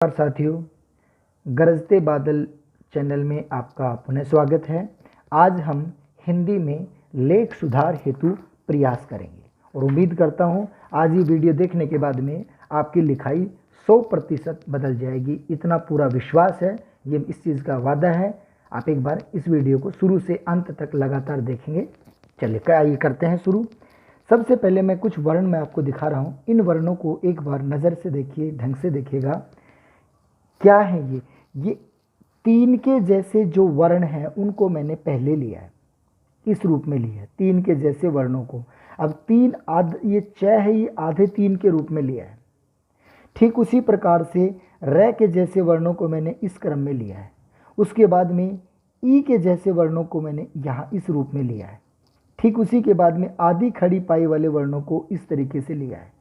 नमस्कार साथियों, गरजते बादल चैनल में आपका पुनः स्वागत है। आज हम हिंदी में लेख सुधार हेतु प्रयास करेंगे और उम्मीद करता हूं आज ये वीडियो देखने के बाद में आपकी लिखाई 100% बदल जाएगी। इतना पूरा विश्वास है, ये इस चीज़ का वादा है। आप एक बार इस वीडियो को शुरू से अंत तक लगातार देखेंगे। चलिए आइए करते हैं शुरू। सबसे पहले मैं कुछ वर्ण मैं आपको दिखा रहा हूँ। इन वर्णों को एक बार नज़र से देखिए, ढंग से देखिएगा। क्या है ये तीन के जैसे जो वर्ण हैं उनको मैंने पहले लिया है, इस रूप में लिया है तीन के जैसे वर्णों को। अब तीन ये च है, ये आधे तीन के रूप में लिया है। ठीक उसी प्रकार से र के जैसे वर्णों को मैंने इस क्रम में लिया है। उसके बाद में ई के जैसे वर्णों को मैंने यहाँ इस रूप में लिया है। ठीक उसी के बाद में आदि खड़ी पाई वाले वर्णों को इस तरीके से लिया है।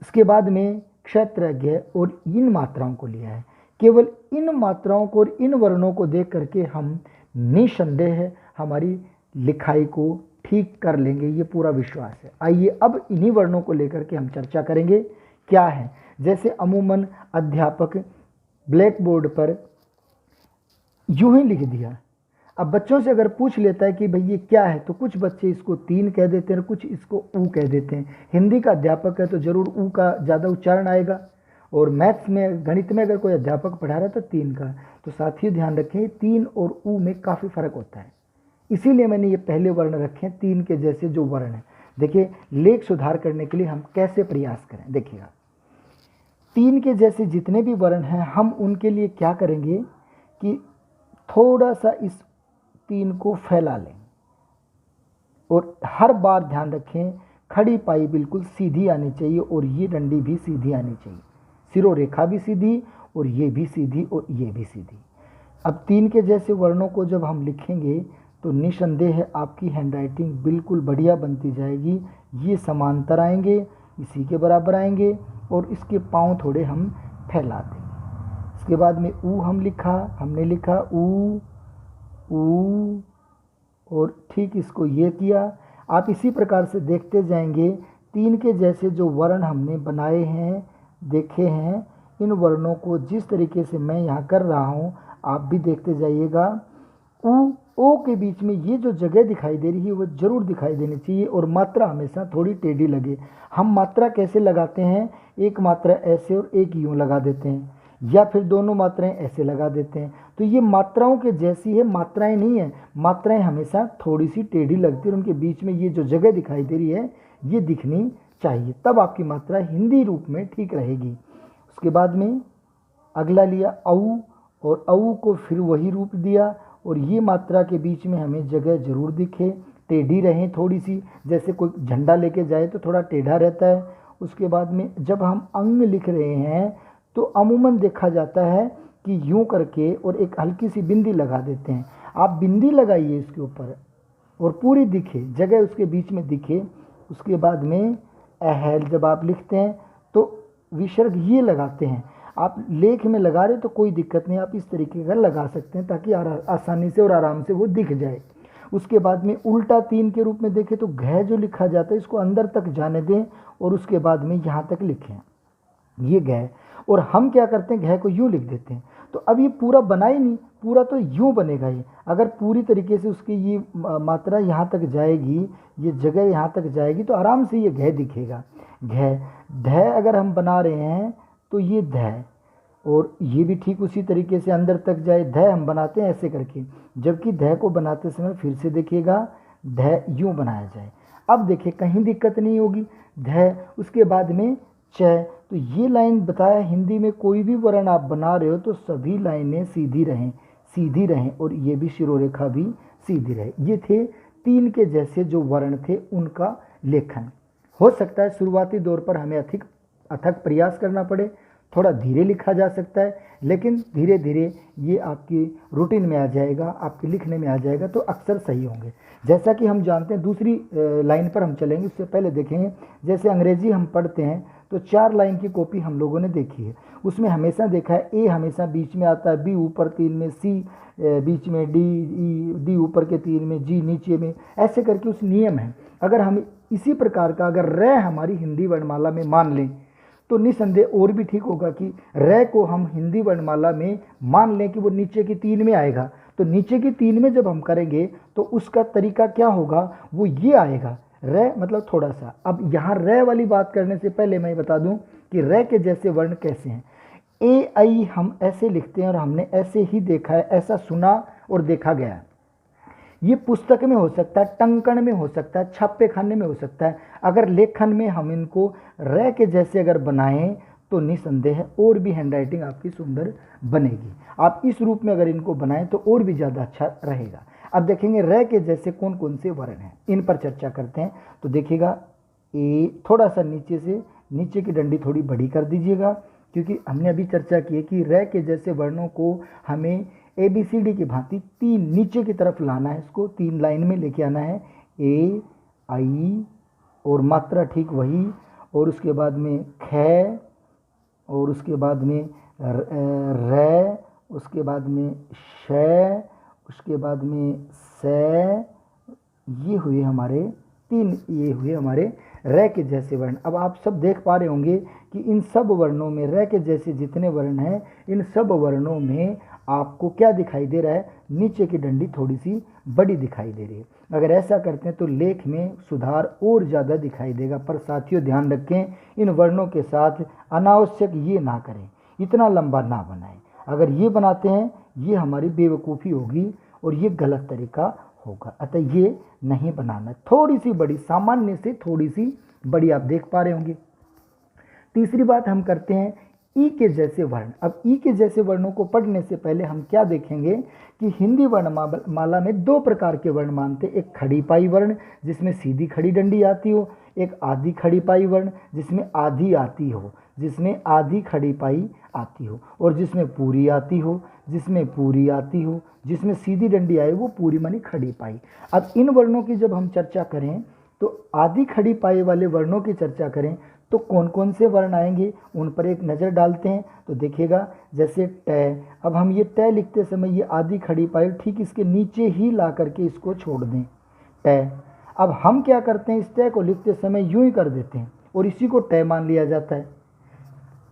उसके बाद में क्षत्र ज्ञ और इन मात्राओं को लिया है। केवल इन मात्राओं को और इन वर्णों को देख करके हम निसंदेह हमारी लिखाई को ठीक कर लेंगे, ये पूरा विश्वास है। आइए अब इन्हीं वर्णों को लेकर के हम चर्चा करेंगे। क्या है, जैसे अमूमन अध्यापक ब्लैक बोर्ड पर यूं ही लिख दिया। अब बच्चों से अगर पूछ लेता है कि भाई ये क्या है, तो कुछ बच्चे इसको तीन कह देते हैं, कुछ इसको ऊ कह देते हैं। हिंदी का अध्यापक है तो जरूर ऊ का ज़्यादा उच्चारण आएगा, और मैथ्स में, गणित में अगर कोई अध्यापक पढ़ा रहा है तो तीन का। तो साथियों ध्यान रखें, तीन और ऊ में काफ़ी फ़र्क होता है, इसीलिए मैंने ये पहले वर्ण रखे तीन के जैसे जो वर्ण है। देखिए लेख सुधार करने के लिए हम कैसे प्रयास करें। देखिएगा, तीन के जैसे जितने भी वर्ण हैं हम उनके लिए क्या करेंगे कि थोड़ा सा इस तीन को फैला लें, और हर बार ध्यान रखें खड़ी पाई बिल्कुल सीधी आनी चाहिए और ये डंडी भी सीधी आनी चाहिए, सिरों रेखा भी सीधी और ये भी सीधी और ये भी सीधी। अब तीन के जैसे वर्णों को जब हम लिखेंगे तो निसंदेह आपकी हैंडराइटिंग बिल्कुल बढ़िया बनती जाएगी। ये समांतर आएंगे, इसी के बराबर आएंगे, और इसके पाँव थोड़े हम फैला देंगे। इसके बाद में ऊ हमने लिखा ऊ ऊ, और ठीक इसको ये किया। आप इसी प्रकार से देखते जाएंगे, तीन के जैसे जो वर्ण हमने बनाए हैं, देखे हैं, इन वर्णों को जिस तरीके से मैं यहाँ कर रहा हूँ आप भी देखते जाइएगा। ऊ ओ के बीच में ये जो जगह दिखाई दे रही है वो जरूर दिखाई देनी चाहिए, और मात्रा हमेशा थोड़ी टेढ़ी लगे। हम मात्रा कैसे लगाते हैं, एक मात्रा ऐसे और एक यूँ लगा देते हैं, या फिर दोनों मात्राएं ऐसे लगा देते हैं। तो ये मात्राओं के जैसी है, मात्राएं नहीं है। मात्राएं हमेशा थोड़ी सी टेढ़ी लगती है, और उनके बीच में ये जो जगह दिखाई दे रही है ये दिखनी चाहिए, तब आपकी मात्रा हिंदी रूप में ठीक रहेगी। उसके बाद में अगला लिया औ, और औ को फिर वही रूप दिया, और ये मात्रा के बीच में हमें जगह जरूर दिखे, टेढ़ी रहें थोड़ी सी, जैसे कोई झंडा लेके जाए तो थोड़ा टेढ़ा रहता है। उसके बाद में जब हम अंग लिख रहे हैं तो अमूमन देखा जाता है कि यूं करके और एक हल्की सी बिंदी लगा देते हैं। आप बिंदी लगाइए इसके ऊपर और पूरी दिखे, जगह उसके बीच में दिखे। उसके बाद में अहल जब आप लिखते हैं तो विसर्ग ये लगाते हैं। आप लेख में लगा रहे तो कोई दिक्कत नहीं, आप इस तरीके का लगा सकते हैं ताकि आसानी से और आराम से वो दिख जाए। उसके बाद में उल्टा तीन के रूप में देखें तो घ जो लिखा जाता है इसको अंदर तक जाने दें, और उसके बाद में यहाँ तक लिखें, ये घ। और हम क्या करते हैं, घ को यूँ लिख देते हैं। तो अब ये पूरा बना ही नहीं, पूरा तो यूँ बनेगा ये। अगर पूरी तरीके से उसकी ये मात्रा यहाँ तक जाएगी, ये जगह यहाँ तक जाएगी, तो आराम से ये घ दिखेगा। घ ध अगर हम बना रहे हैं तो ये ध, और ये भी ठीक उसी तरीके से अंदर तक जाए। ध हम बनाते हैं ऐसे करके, जबकि ध को बनाते समय फिर से देखिएगा ध यूँ बनाया जाए। अब देखिए कहीं दिक्कत नहीं होगी। ध उसके बाद में च, तो ये लाइन बताया हिंदी में कोई भी वर्ण आप बना रहे हो तो सभी लाइनें सीधी रहें, और ये भी शिरोरेखा भी सीधी रहे। ये थे तीन के जैसे जो वर्ण थे उनका लेखन। हो सकता है शुरुआती दौर पर हमें अथक प्रयास करना पड़े, थोड़ा धीरे लिखा जा सकता है, लेकिन धीरे धीरे ये आपकी रूटीन में आ जाएगा, आपके लिखने में आ जाएगा तो अक्सर सही होंगे। जैसा कि हम जानते हैं, दूसरी लाइन पर हम चलेंगे, उससे पहले देखेंगे जैसे अंग्रेजी हम पढ़ते हैं तो 4 लाइन की कॉपी हम लोगों ने देखी है। उसमें हमेशा देखा है ए हमेशा बीच में आता है, बी ऊपर 3 में, सी बीच में, डी ऊपर के 3 में, जी नीचे में, ऐसे करके उस नियम है। अगर हम इसी प्रकार का अगर र हमारी हिंदी वर्णमाला में मान लें तो निसंदेह और भी ठीक होगा कि र को हम हिंदी वर्णमाला में मान लें कि वो नीचे की 3 में आएगा, तो नीचे की 3 में जब हम करेंगे तो उसका तरीका क्या होगा, वो ये आएगा, र मतलब थोड़ा सा। अब यहाँ र वाली बात करने से पहले मैं बता दूं कि र के जैसे वर्ण कैसे हैं। ए आई हम ऐसे लिखते हैं और हमने ऐसे ही देखा है, ऐसा सुना और देखा गया। ये पुस्तक में हो सकता है, टंकण में हो सकता है, छापे खाने में हो सकता है। अगर लेखन में हम इनको र के जैसे अगर बनाएं तो निसंदेह और भी हैंडराइटिंग आपकी सुंदर बनेगी। आप इस रूप में अगर इनको बनाएं तो और भी ज़्यादा अच्छा रहेगा। अब देखेंगे र के जैसे कौन कौन से वर्ण हैं, इन पर चर्चा करते हैं। तो देखिएगा, ए थोड़ा सा नीचे से, नीचे की डंडी थोड़ी बड़ी कर दीजिएगा, क्योंकि हमने अभी चर्चा की है कि र के जैसे वर्णों को हमें ABCD की भांति 3 नीचे की तरफ लाना है, इसको 3 लाइन में लेके आना है। ए आई और मात्रा ठीक वही, और उसके बाद में ख, और उसके बाद में र, उसके बाद में श, उसके बाद में स। ये हुए हमारे 3, ये हुए हमारे र के जैसे वर्ण। अब आप सब देख पा रहे होंगे कि इन सब वर्णों में, र के जैसे जितने वर्ण हैं, इन सब वर्णों में आपको क्या दिखाई दे रहा है, नीचे की डंडी थोड़ी सी बड़ी दिखाई दे रही है। अगर ऐसा करते हैं तो लेख में सुधार और ज़्यादा दिखाई देगा। पर साथियों ध्यान रखें, इन वर्णों के साथ अनावश्यक ये ना करें, इतना लंबा ना बनाएं। अगर ये बनाते हैं ये हमारी बेवकूफ़ी होगी और ये गलत तरीका होगा, अतः ये नहीं बनाना। थोड़ी सी बड़ी, सामान्य से थोड़ी सी बड़ी आप देख पा रहे होंगे। तीसरी बात हम करते हैं ई के जैसे वर्ण। अब ई के जैसे वर्णों को पढ़ने से पहले हम क्या देखेंगे कि हिंदी वर्णमाला में 2 प्रकार के वर्ण मानते हैं। एक खड़ी पाई वर्ण जिसमें सीधी खड़ी डंडी आती हो, एक आधी खड़ी पाई वर्ण जिसमें आधी आती हो, जिसमें आधी खड़ी पाई आती हो, और जिसमें पूरी आती हो, जिसमें पूरी आती हो, जिसमें सीधी डंडी आए वो पूरी मानी खड़ी पाई। अब इन वर्णों की जब हम चर्चा करें तो आधी खड़ी पाई वाले वर्णों की चर्चा करें तो कौन कौन से वर्ण आएंगे उन पर एक नज़र डालते हैं। तो देखिएगा, जैसे ट। अब हम ये ट लिखते समय ये आधी खड़ी पाई ठीक इसके नीचे ही ला करके इसको छोड़ दें, ट। अब हम क्या करते हैं, इस ट को लिखते समय यूं ही कर देते हैं और इसी को ट मान लिया जाता है।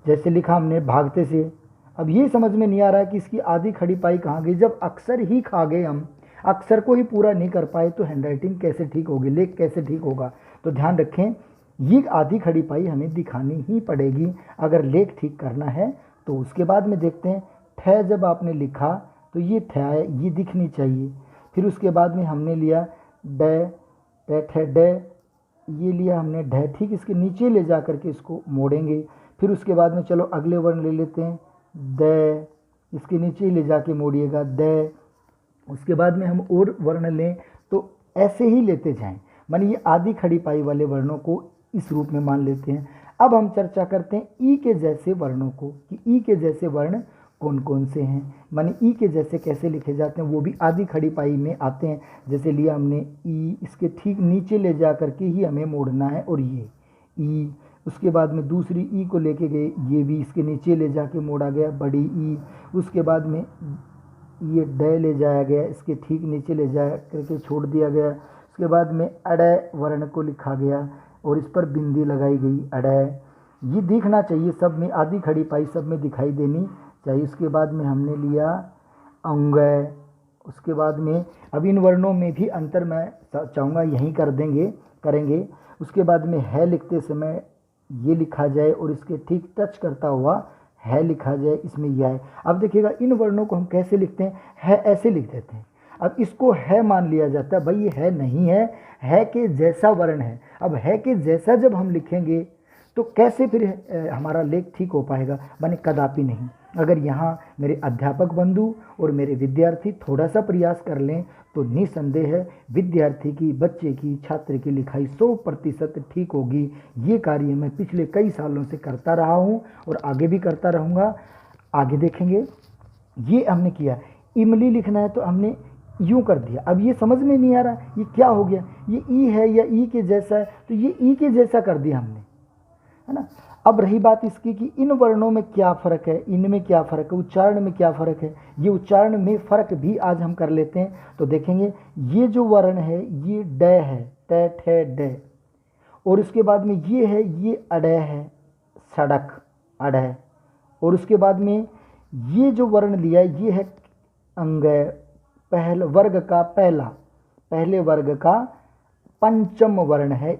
जैसे लिखा हमने भागते से। अब ये समझ में नहीं आ रहा है कि इसकी आधी खड़ी पाई कहाँ गई। जब अक्षर ही खा गए, हम अक्षर को ही पूरा नहीं कर पाए तो हैंडराइटिंग कैसे ठीक होगी, लेख कैसे ठीक होगा। तो ध्यान रखें, ये आधी खड़ी पाई हमें दिखानी ही पड़ेगी अगर लेख ठीक करना है। तो उसके बाद में देखते हैं, ठ जब आपने लिखा तो ये ठ है, ये दिखनी चाहिए। फिर उसके बाद में हमने लिया ड, ठ ड, ये लिया हमने ढ, ठीक इसके नीचे ले जा करके इसको मोड़ेंगे। फिर उसके बाद में चलो अगले वर्ण ले लेते हैं, द, इसके नीचे ही ले जाके मोड़िएगा, द। उसके बाद में हम और वर्ण लें तो ऐसे ही लेते जाएं, माने ये आधी खड़ी पाई वाले वर्णों को इस रूप में मान लेते हैं। अब हम चर्चा करते हैं ई के जैसे वर्णों को, कि ई के जैसे वर्ण कौन कौन से हैं, माने ई के जैसे कैसे लिखे जाते हैं, वो भी आधी खड़ी पाई में आते हैं। जैसे लिया हमने ई, इसके ठीक नीचे ले जा करके ही हमें मोड़ना है, और ये ई। उसके बाद में दूसरी ई को लेके गए, ये भी इसके नीचे ले जाके मोड़ा गया, बड़ी ई। उसके बाद में ये ड ले जाया गया, इसके ठीक नीचे ले जा करके छोड़ दिया गया। उसके बाद में अड़ वर्ण को लिखा गया और इस पर बिंदी लगाई गई, अड़। ये दिखना चाहिए सब में, आधी खड़ी पाई सब में दिखाई देनी चाहिए। उसके बाद में हमने लिया अंग। उसके बाद में अब इन वर्णों में भी अंतर मैं चाहूँगा यहीं करेंगे। उसके बाद में है लिखते समय ये लिखा जाए और इसके ठीक टच करता हुआ है लिखा जाए, इसमें यह है। अब देखिएगा इन वर्णों को हम कैसे लिखते हैं, है ऐसे लिख देते हैं। अब इसको है मान लिया जाता है, भाई ये है नहीं है के जैसा वर्ण है। अब है के जैसा जब हम लिखेंगे तो कैसे फिर हमारा लेख ठीक हो पाएगा, माने कदापि नहीं। अगर यहाँ मेरे अध्यापक बंधु और मेरे विद्यार्थी थोड़ा सा प्रयास कर लें तो निसंदेह विद्यार्थी की, बच्चे की, छात्र की लिखाई 100% ठीक होगी। ये कार्य मैं पिछले कई सालों से करता रहा हूँ और आगे भी करता रहूँगा। आगे देखेंगे, ये हमने किया, इमली लिखना है तो हमने यूँ कर दिया। अब ये समझ में नहीं आ रहा ये क्या हो गया, ये ई है या ई के जैसा है, तो ये ई के जैसा कर दिया हमने, है ना। अब रही बात इसकी कि इन वर्णों में क्या फ़र्क है, इनमें क्या फ़र्क है, उच्चारण में क्या फ़र्क है, ये उच्चारण में फ़र्क भी आज हम कर लेते हैं। तो देखेंगे ये जो वर्ण है ये ड है, ट ठ ड, और इसके बाद में ये है, ये अड़ है, सड़क, अड़ है। और उसके बाद में ये जो वर्ण दिया है ये है अंग, पहले वर्ग का पहला, पहले वर्ग का पंचम वर्ण है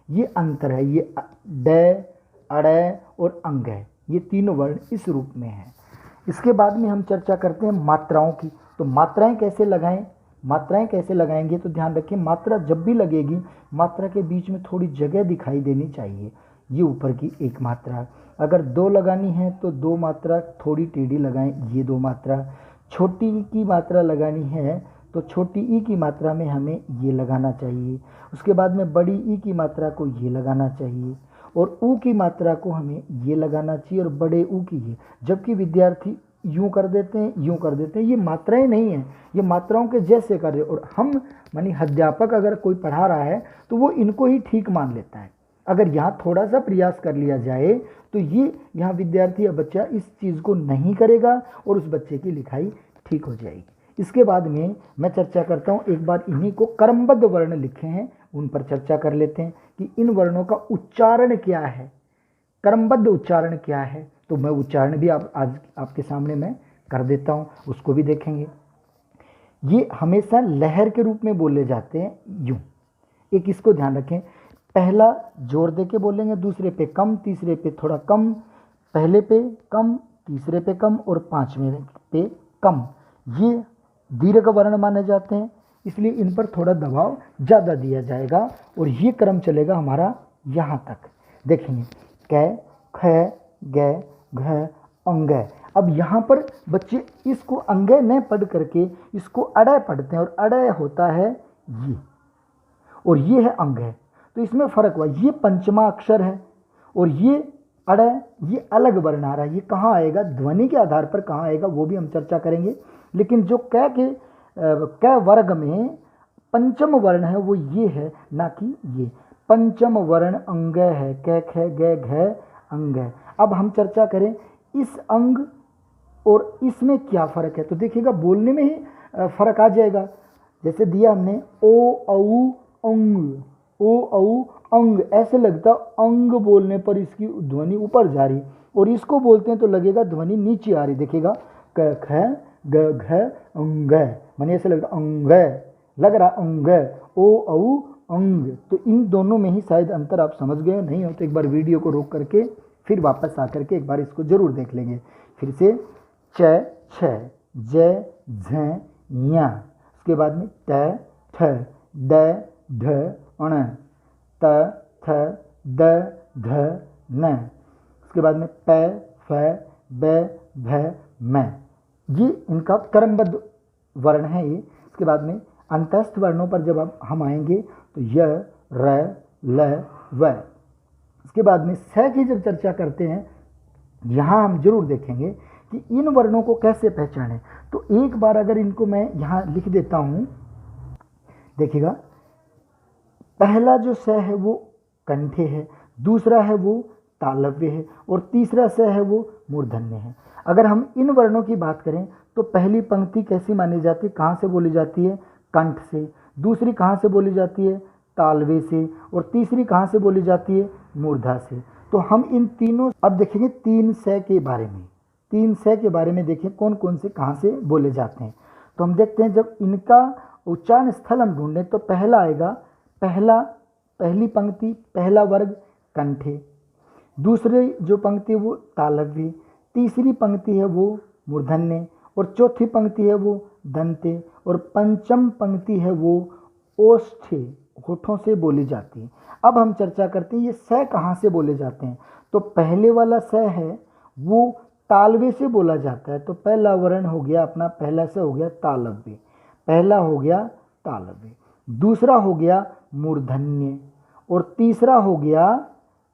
ये अंतर है। ये ड, अड़ और अंग है, ये तीनों वर्ण इस रूप में है। इसके बाद में हम चर्चा करते हैं मात्राओं की। तो मात्राएं कैसे लगाएं, मात्राएं कैसे लगाएंगे, तो ध्यान रखें मात्रा जब भी लगेगी मात्रा के बीच में थोड़ी जगह दिखाई देनी चाहिए। ये ऊपर की एक मात्रा, अगर दो लगानी है तो दो मात्रा थोड़ी टेढ़ी लगाएं, ये दो मात्रा। छोटी की मात्रा लगानी है तो छोटी ई की मात्रा में हमें ये लगाना चाहिए। उसके बाद में बड़ी ई की मात्रा को ये लगाना चाहिए और ऊ की मात्रा को हमें ये लगाना चाहिए और बड़े ऊ की ये। जबकि विद्यार्थी यूं कर देते हैं, यूं कर देते हैं, ये मात्राएं नहीं हैं, ये मात्राओं के जैसे कर रहे। और हम मानी अध्यापक अगर कोई पढ़ा रहा है तो वो इनको ही ठीक मान लेता है। अगर यहाँ थोड़ा सा प्रयास कर लिया जाए तो ये यहाँ विद्यार्थी या बच्चा इस चीज़ को नहीं करेगा और उस बच्चे की लिखाई ठीक हो जाएगी। इसके बाद में मैं चर्चा करता हूँ, एक बार इन्हीं को क्रमबद्ध वर्ण लिखे हैं उन पर चर्चा कर लेते हैं कि इन वर्णों का उच्चारण क्या है, क्रमबद्ध उच्चारण क्या है। तो मैं उच्चारण भी आज आपके सामने मैं कर देता हूँ, उसको भी देखेंगे। ये हमेशा लहर के रूप में बोले जाते हैं यूं। एक इसको ध्यान रखें, पहला जोर दे के बोलेंगे, दूसरे पे कम, तीसरे पे थोड़ा कम, पहले पे कम, तीसरे पे कम और पांचवें पे कम। ये दीर्घ वर्ण माने जाते हैं, इसलिए इन पर थोड़ा दबाव ज़्यादा दिया जाएगा और ये क्रम चलेगा हमारा यहाँ तक। देखेंगे क, ख, ग, घ, अंग। अब यहाँ पर बच्चे इसको अंग न पढ़ करके इसको अड़ पढ़ते हैं और अड़ होता है ये और ये है अंग है, तो इसमें फर्क हुआ। ये पंचमा अक्षर है और ये अड़, ये अलग वर्ण आ रहा है। ये कहाँ आएगा, ध्वनि के आधार पर कहाँ आएगा वो भी हम चर्चा करेंगे। लेकिन जो क वर्ग में पंचम वर्ण है वो ये है, ना कि ये। पंचम वर्ण अंग है, क, ख, ग, घ, अंग है। अब हम चर्चा करें इस अंग और इसमें क्या फ़र्क है, तो देखिएगा बोलने में ही फ़र्क आ जाएगा। जैसे दिया हमने ओ औ अंग, ओ औ अंग, ऐसे लगता अंग बोलने पर इसकी ध्वनि ऊपर जा रही और इसको बोलते हैं तो लगेगा ध्वनि नीचे आ रही। देखिएगा क, ख, ग, घ, अंग, माने ऐसे लगता अंग, लग रहा अंग, ओ औ अंग। तो इन दोनों में ही शायद अंतर आप समझ गए नहीं हो तो एक बार वीडियो को रोक करके फिर वापस आकर के एक बार इसको जरूर देख लेंगे। फिर से च, छ, ज, झ, ञ। उसके बाद में ट, ठ, ड, ढ, अण, त, थ, द, ध, न। उसके बाद में प, फ, ब, भ, म। ये इनका क्रमबद्ध वर्ण है ये। इसके बाद में अंतस्थ वर्णों पर जब अब हम आएंगे तो य, र, ल, व। इसके बाद में स की जब चर्चा करते हैं यहाँ हम जरूर देखेंगे कि इन वर्णों को कैसे पहचानें। तो एक बार अगर इनको मैं यहाँ लिख देता हूँ, देखिएगा पहला जो स है वो कंठे है, दूसरा है वो तालव्य है और तीसरा स है वो मूर्धन्य है। अगर हम इन वर्णों की बात करें तो पहली पंक्ति कैसी मानी जाती है, कहाँ से बोली जाती है, कंठ से। दूसरी कहाँ से बोली जाती है, तालवे से। और तीसरी कहाँ से बोली जाती है, मूर्धा से। तो हम इन तीनों अब देखेंगे तीन स के बारे में, तीन स के बारे में देखें कौन कौन से कहाँ से बोले जाते हैं। तो हम देखते हैं जब इनका उच्चारण स्थल हम ढूंढें तो पहला आएगा, पहली पंक्ति पहला वर्ग कंठे, दूसरी जो पंक्ति वो तालव्य, तीसरी पंक्ति है वो मूर्धन्य और चौथी पंक्ति है वो दंते और पंचम पंक्ति है वो ओष्ठे, होठों से बोली जाती है। अब हम चर्चा करते हैं ये स कहाँ से बोले जाते हैं। तो पहले वाला स है वो तालवे से बोला जाता है। तो पहला वर्ण हो गया अपना, पहला स हो गया तालव्य, पहला हो गया तालव्य, दूसरा हो गया मूर्धन्य और तीसरा हो गया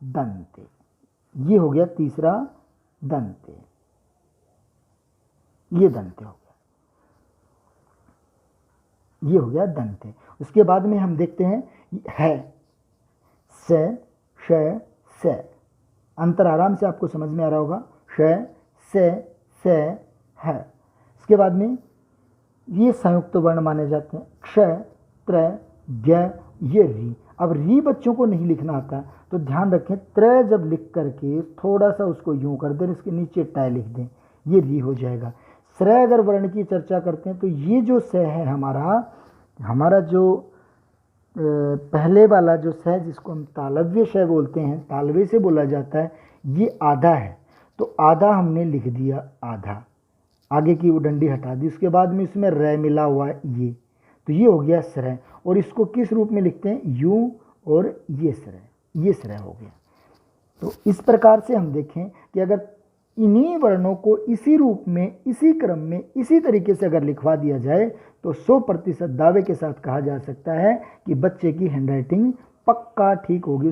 दंते। ये हो गया तीसरा दंते, ये दंते हो गया, ये हो गया दंते। उसके बाद में हम देखते हैं है स, श, स। अंतर आराम से आपको समझ में आ रहा होगा, श, स, है। इसके बाद में ये संयुक्त वर्ण माने जाते हैं, क्ष, त्र, ज्ञ, ये री। अब री बच्चों को नहीं लिखना आता तो ध्यान रखें, त्र जब लिख करके थोड़ा सा उसको यूं कर दें, इसके नीचे टय लिख दें, ये री हो जाएगा। श्र अगर वर्ण की चर्चा करते हैं तो ये जो स है हमारा जो पहले वाला जो स जिसको हम तालव्य श बोलते हैं, तालव्य से बोला जाता है, ये आधा है। तो आधा हमने लिख दिया, आधा, आगे की वो डंडी हटा दी, उसके बाद में इसमें र मिला हुआ है ये, तो ये हो गया स्र। और इसको किस रूप में लिखते हैं, यूं और ये स्र, ये स्र हो गया। तो इस प्रकार से हम देखें कि अगर इन्हीं वर्णों को इसी रूप में, इसी क्रम में, इसी तरीके से अगर लिखवा दिया जाए तो 100% दावे के साथ कहा जा सकता है कि बच्चे की हैंडराइटिंग पक्का ठीक होगी।